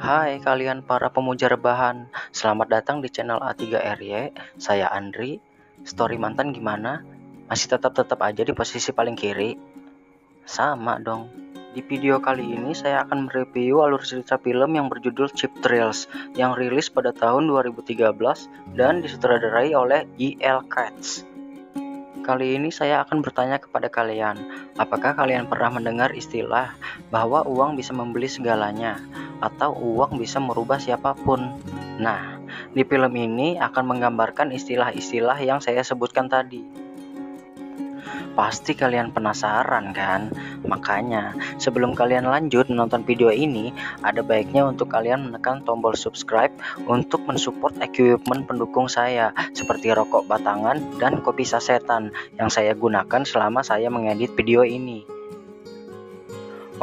Hai kalian para pemuja rebahan, selamat datang di channel A3RY, saya Andri. Story mantan gimana? Masih tetap aja di posisi paling kiri? Sama dong. Di video kali ini saya akan mereview alur cerita film yang berjudul Cheap Thrills yang rilis pada tahun 2013 dan disutradarai oleh E.L. Katz. Kali ini saya akan bertanya kepada kalian, apakah kalian pernah mendengar istilah bahwa uang bisa membeli segalanya, atau uang bisa merubah siapapun? Nah, di film ini akan menggambarkan istilah-istilah yang saya sebutkan tadi. Pasti kalian penasaran kan? Makanya, sebelum kalian lanjut menonton video ini, ada baiknya untuk kalian menekan tombol subscribe untuk mensupport equipment pendukung saya, seperti rokok batangan dan kopi sasetan yang saya gunakan selama saya mengedit video ini.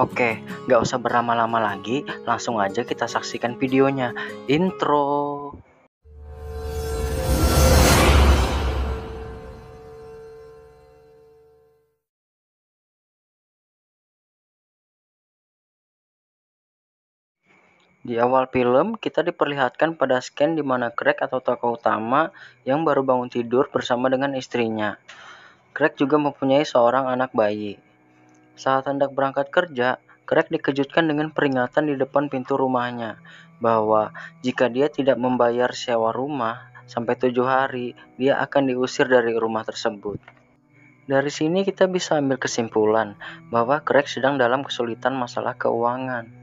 Oke, gak usah berlama-lama lagi, langsung aja kita saksikan videonya. Intro. Di awal film, kita diperlihatkan pada scan di mana Craig atau tokoh utama yang baru bangun tidur bersama dengan istrinya. Craig juga mempunyai seorang anak bayi. Saat hendak berangkat kerja, Craig dikejutkan dengan peringatan di depan pintu rumahnya bahwa jika dia tidak membayar sewa rumah sampai 7 hari, dia akan diusir dari rumah tersebut. Dari sini kita bisa ambil kesimpulan bahwa Craig sedang dalam kesulitan masalah keuangan.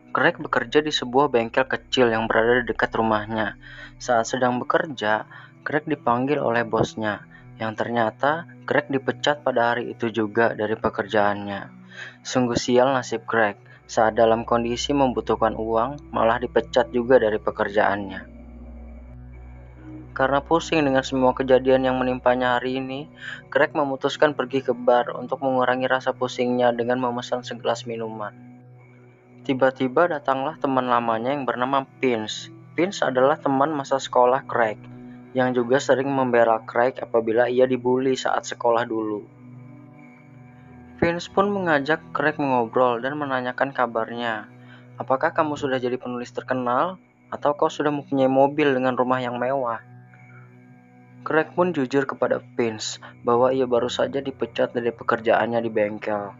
Craig bekerja di sebuah bengkel kecil yang berada di dekat rumahnya. Saat sedang bekerja, Craig dipanggil oleh bosnya, yang ternyata Craig dipecat pada hari itu juga dari pekerjaannya. Sungguh sial nasib Craig, saat dalam kondisi membutuhkan uang, malah dipecat juga dari pekerjaannya. Karena pusing dengan semua kejadian yang menimpanya hari ini, Craig memutuskan pergi ke bar untuk mengurangi rasa pusingnya dengan memesan segelas minuman. Tiba-tiba datanglah teman lamanya yang bernama Vince. Vince adalah teman masa sekolah Craig, yang juga sering membela Craig apabila ia dibully saat sekolah dulu. Vince pun mengajak Craig mengobrol dan menanyakan kabarnya. Apakah kamu sudah jadi penulis terkenal? Atau kau sudah mempunyai mobil dengan rumah yang mewah? Craig pun jujur kepada Vince bahwa ia baru saja dipecat dari pekerjaannya di bengkel,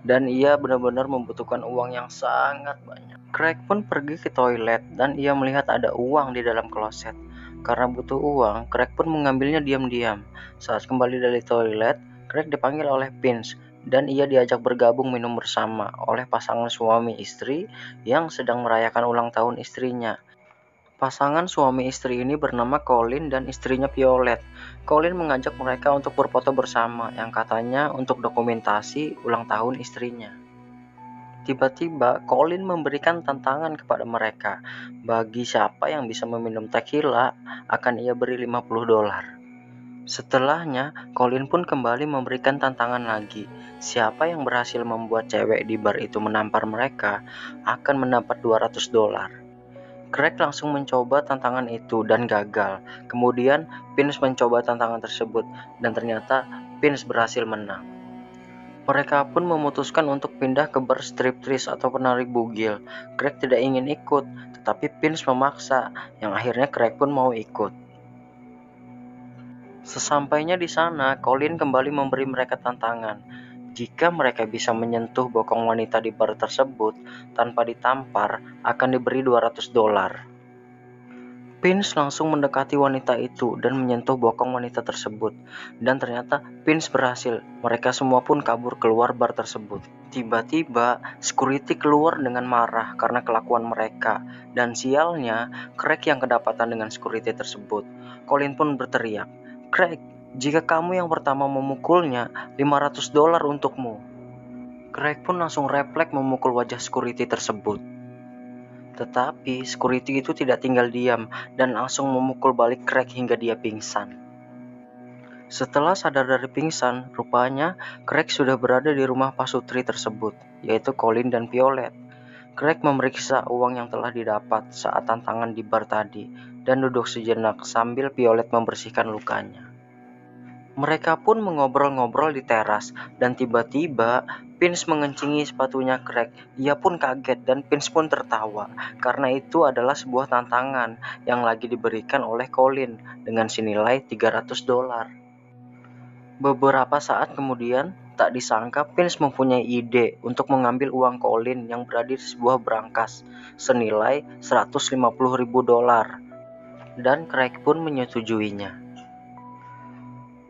dan ia benar-benar membutuhkan uang yang sangat banyak. Craig pun pergi ke toilet dan ia melihat ada uang di dalam kloset. Karena butuh uang, Craig pun mengambilnya diam-diam. Saat kembali dari toilet, Craig dipanggil oleh Vince dan ia diajak bergabung minum bersama oleh pasangan suami istri yang sedang merayakan ulang tahun istrinya. Pasangan suami istri ini bernama Colin dan istrinya Violet. Colin mengajak mereka untuk berfoto bersama yang katanya untuk dokumentasi ulang tahun istrinya. Tiba-tiba, Colin memberikan tantangan kepada mereka. Bagi siapa yang bisa meminum tequila, akan ia beri $50. Setelahnya, Colin pun kembali memberikan tantangan lagi. Siapa yang berhasil membuat cewek di bar itu menampar mereka, akan mendapat $200. Craig langsung mencoba tantangan itu dan gagal. Kemudian, Vince mencoba tantangan tersebut, dan ternyata Vince berhasil menang. Mereka pun memutuskan untuk pindah ke bar striptease atau penarik bugil. Craig tidak ingin ikut, tetapi Vince memaksa, yang akhirnya Craig pun mau ikut. Sesampainya di sana, Colin kembali memberi mereka tantangan. Jika mereka bisa menyentuh bokong wanita di bar tersebut tanpa ditampar, akan diberi $200. Vince langsung mendekati wanita itu dan menyentuh bokong wanita tersebut. Dan ternyata Vince berhasil. Mereka semua pun kabur keluar bar tersebut. Tiba-tiba, security keluar dengan marah karena kelakuan mereka. Dan sialnya, Craig yang kedapatan dengan security tersebut. Colin pun berteriak, "Craig, jika kamu yang pertama memukulnya, $500 untukmu." Craig pun langsung refleks memukul wajah security tersebut. Tetapi security itu tidak tinggal diam dan langsung memukul balik Craig hingga dia pingsan. Setelah sadar dari pingsan, rupanya Craig sudah berada di rumah pasutri tersebut, yaitu Colin dan Violet. Craig memeriksa uang yang telah didapat saat tantangan di bar tadi dan duduk sejenak sambil Violet membersihkan lukanya. Mereka pun mengobrol-ngobrol di teras dan tiba-tiba Vince mengencingi sepatunya Craig. Ia pun kaget dan Vince pun tertawa karena itu adalah sebuah tantangan yang lagi diberikan oleh Colin dengan senilai $300. Beberapa saat kemudian, tak disangka Vince mempunyai ide untuk mengambil uang Colin yang berada di sebuah brankas senilai $150.000 dan Craig pun menyetujuinya.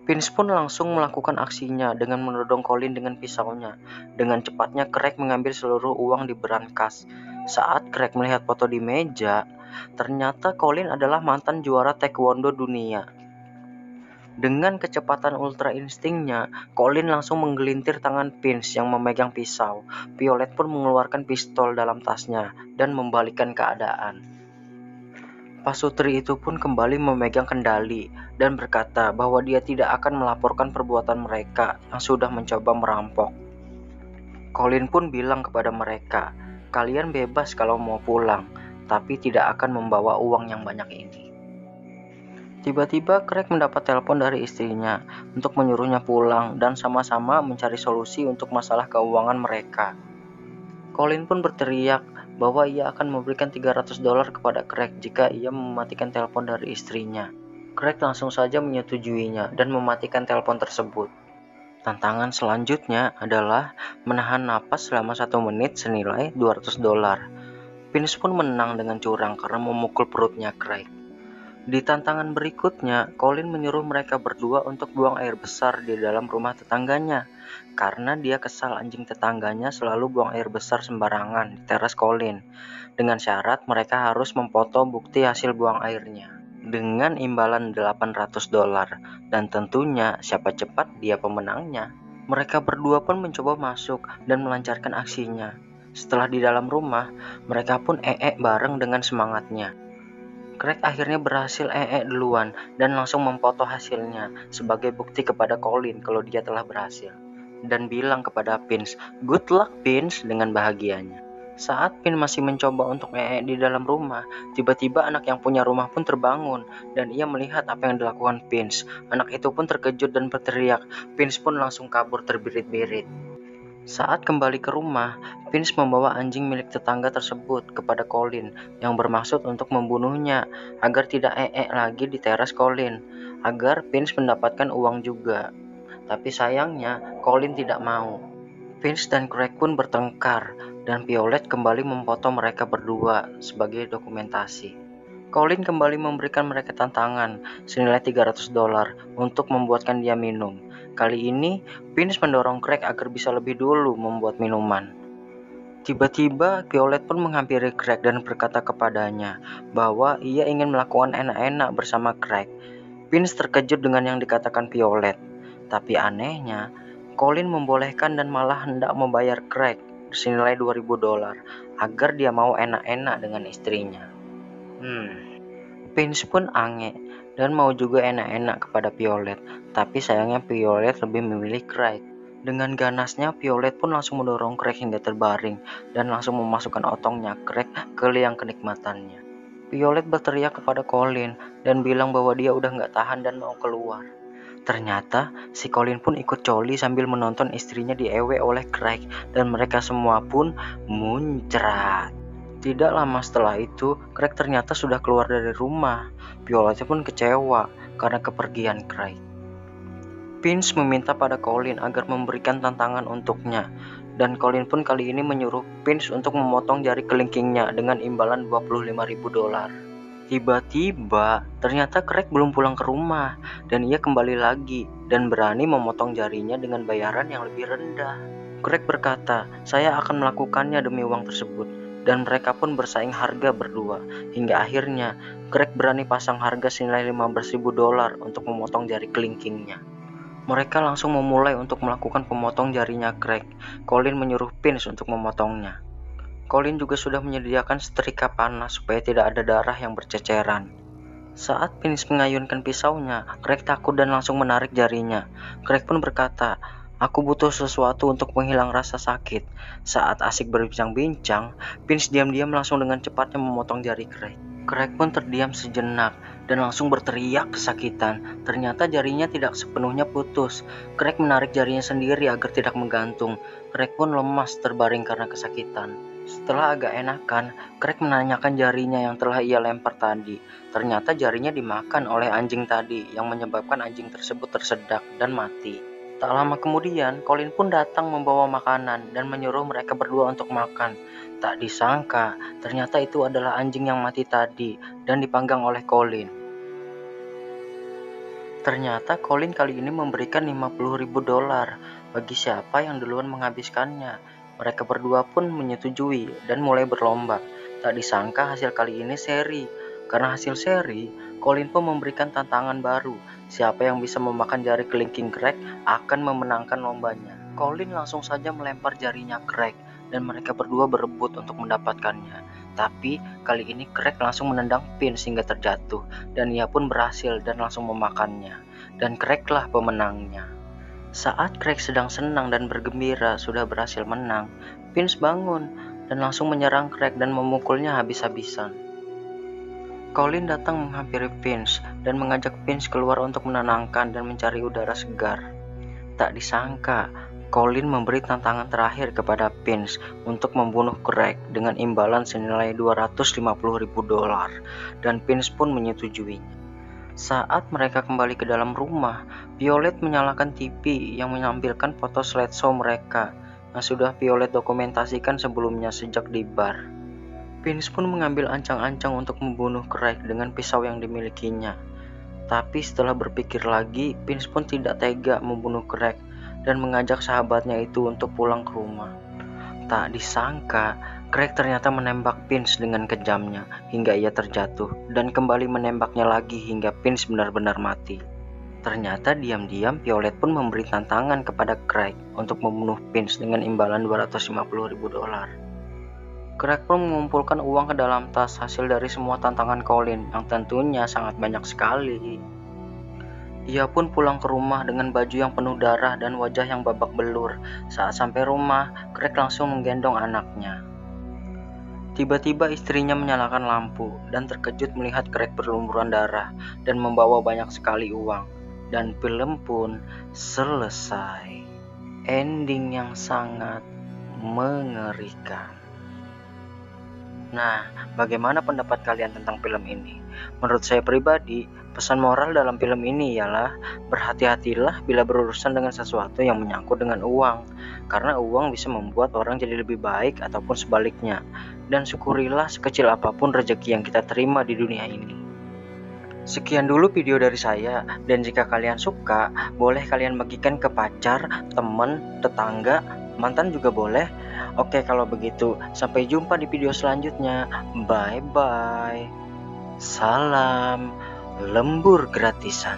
Vince pun langsung melakukan aksinya dengan menodong Colin dengan pisaunya. Dengan cepatnya Craig mengambil seluruh uang di brankas. Saat Craig melihat foto di meja, ternyata Colin adalah mantan juara taekwondo dunia. Dengan kecepatan ultra instingnya, Colin langsung menggelintir tangan Vince yang memegang pisau. Violet pun mengeluarkan pistol dalam tasnya dan membalikkan keadaan. Pasutri itu pun kembali memegang kendali dan berkata bahwa dia tidak akan melaporkan perbuatan mereka yang sudah mencoba merampok. Colin pun bilang kepada mereka, "Kalian bebas kalau mau pulang, tapi tidak akan membawa uang yang banyak ini." Tiba-tiba Craig mendapat telepon dari istrinya untuk menyuruhnya pulang dan sama-sama mencari solusi untuk masalah keuangan mereka. Colin pun berteriak bahwa ia akan memberikan $300 kepada Craig jika ia mematikan telepon dari istrinya. Craig langsung saja menyetujuinya dan mematikan telepon tersebut. Tantangan selanjutnya adalah menahan napas selama 1 menit senilai $200. Vince pun menang dengan curang karena memukul perutnya Craig. Di tantangan berikutnya, Colin menyuruh mereka berdua untuk buang air besar di dalam rumah tetangganya karena dia kesal anjing tetangganya selalu buang air besar sembarangan di teras Colin. Dengan syarat mereka harus memfoto bukti hasil buang airnya dengan imbalan $800 dan tentunya siapa cepat dia pemenangnya. Mereka berdua pun mencoba masuk dan melancarkan aksinya. Setelah di dalam rumah, mereka pun bareng dengan semangatnya. Craig akhirnya berhasil duluan dan langsung memfoto hasilnya sebagai bukti kepada Colin kalau dia telah berhasil. Dan bilang kepada Vince, "Good luck Vince," dengan bahagianya. Saat Vince masih mencoba untuk di dalam rumah, tiba-tiba anak yang punya rumah pun terbangun dan ia melihat apa yang dilakukan Vince. Anak itu pun terkejut dan berteriak. Vince pun langsung kabur terbirit-birit. Saat kembali ke rumah, Vince membawa anjing milik tetangga tersebut kepada Colin yang bermaksud untuk membunuhnya agar tidak lagi di teras Colin, agar Vince mendapatkan uang juga. Tapi sayangnya, Colin tidak mau. Vince dan Craig pun bertengkar dan Violet kembali memfoto mereka berdua sebagai dokumentasi. Colin kembali memberikan mereka tantangan senilai $300 untuk membuatkan dia minum. Kali ini, Vince mendorong Craig agar bisa lebih dulu membuat minuman. Tiba-tiba, Violet pun menghampiri Craig dan berkata kepadanya bahwa ia ingin melakukan enak-enak bersama Craig. Vince terkejut dengan yang dikatakan Violet. Tapi anehnya, Colin membolehkan dan malah hendak membayar Craig senilai $2.000 agar dia mau enak-enak dengan istrinya. Vince pun aneh dan mau juga enak-enak kepada Violet, tapi sayangnya Violet lebih memilih Craig. Dengan ganasnya, Violet pun langsung mendorong Craig hingga terbaring dan langsung memasukkan otongnya Craig ke liang kenikmatannya. Violet berteriak kepada Colin dan bilang bahwa dia udah gak tahan dan mau keluar. Ternyata si Colin pun ikut coli sambil menonton istrinya diewe oleh Craig dan mereka semua pun muncrat. Tidak lama setelah itu, Craig ternyata sudah keluar dari rumah. Violet pun kecewa karena kepergian Craig. Vince meminta pada Colin agar memberikan tantangan untuknya, dan Colin pun kali ini menyuruh Vince untuk memotong jari kelingkingnya dengan imbalan $25.000. Tiba-tiba, ternyata Craig belum pulang ke rumah, dan ia kembali lagi dan berani memotong jarinya dengan bayaran yang lebih rendah. Craig berkata, "Saya akan melakukannya demi uang tersebut." Dan mereka pun bersaing harga berdua, hingga akhirnya Craig berani pasang harga senilai $15.000 untuk memotong jari kelingkingnya. Mereka langsung memulai untuk melakukan pemotong jarinya Craig. Colin menyuruh Vince untuk memotongnya. Colin juga sudah menyediakan setrika panas supaya tidak ada darah yang berceceran. Saat Vince mengayunkan pisaunya, Craig takut dan langsung menarik jarinya. Craig pun berkata, "Aku butuh sesuatu untuk menghilang rasa sakit." Saat asik berbincang-bincang, Vince diam-diam langsung dengan cepatnya memotong jari Craig. Craig pun terdiam sejenak dan langsung berteriak kesakitan. Ternyata jarinya tidak sepenuhnya putus. Craig menarik jarinya sendiri agar tidak menggantung. Craig pun lemas terbaring karena kesakitan. Setelah agak enakan, Craig menanyakan jarinya yang telah ia lempar tadi. Ternyata jarinya dimakan oleh anjing tadi yang menyebabkan anjing tersebut tersedak dan mati. Tak lama kemudian, Colin pun datang membawa makanan dan menyuruh mereka berdua untuk makan. Tak disangka, ternyata itu adalah anjing yang mati tadi dan dipanggang oleh Colin. Ternyata Colin kali ini memberikan $50.000 bagi siapa yang duluan menghabiskannya. Mereka berdua pun menyetujui dan mulai berlomba. Tak disangka hasil kali ini seri. Karena hasil seri, Colin pun memberikan tantangan baru. Siapa yang bisa memakan jari kelingking Craig akan memenangkan lombanya. Colin langsung saja melempar jarinya Craig dan mereka berdua berebut untuk mendapatkannya. Tapi kali ini Craig langsung menendang Vince hingga terjatuh dan ia pun berhasil dan langsung memakannya. Dan Craig lah pemenangnya. Saat Craig sedang senang dan bergembira sudah berhasil menang, Vince bangun dan langsung menyerang Craig dan memukulnya habis-habisan. Colin datang menghampiri Vince dan mengajak Vince keluar untuk menenangkan dan mencari udara segar. Tak disangka, Colin memberi tantangan terakhir kepada Vince untuk membunuh Craig dengan imbalan senilai $250.000 dan Vince pun menyetujuinya. Saat mereka kembali ke dalam rumah, Violet menyalakan TV yang menampilkan foto slideshow mereka yang sudah Violet dokumentasikan sebelumnya sejak di bar. Vince pun mengambil ancang-ancang untuk membunuh Craig dengan pisau yang dimilikinya. Tapi setelah berpikir lagi, Vince pun tidak tega membunuh Craig dan mengajak sahabatnya itu untuk pulang ke rumah. Tak disangka, Craig ternyata menembak Vince dengan kejamnya hingga ia terjatuh dan kembali menembaknya lagi hingga Vince benar-benar mati. Ternyata diam-diam Violet pun memberi tantangan kepada Craig untuk membunuh Vince dengan imbalan $250.000. Craig pun mengumpulkan uang ke dalam tas hasil dari semua tantangan Colin yang tentunya sangat banyak sekali. Ia pun pulang ke rumah dengan baju yang penuh darah dan wajah yang babak belur. Saat sampai rumah, Craig langsung menggendong anaknya. Tiba-tiba istrinya menyalakan lampu dan terkejut melihat Craig berlumuran darah dan membawa banyak sekali uang. Dan film pun selesai. Ending yang sangat mengerikan. Nah, bagaimana pendapat kalian tentang film ini? Menurut saya pribadi, pesan moral dalam film ini ialah berhati-hatilah bila berurusan dengan sesuatu yang menyangkut dengan uang, karena uang bisa membuat orang jadi lebih baik ataupun sebaliknya. Dan syukurilah sekecil apapun rezeki yang kita terima di dunia ini. Sekian dulu video dari saya, dan jika kalian suka, boleh kalian bagikan ke pacar, teman, tetangga, mantan juga boleh. Oke, kalau begitu, sampai jumpa di video selanjutnya. Bye-bye. Salam lembur gratisan.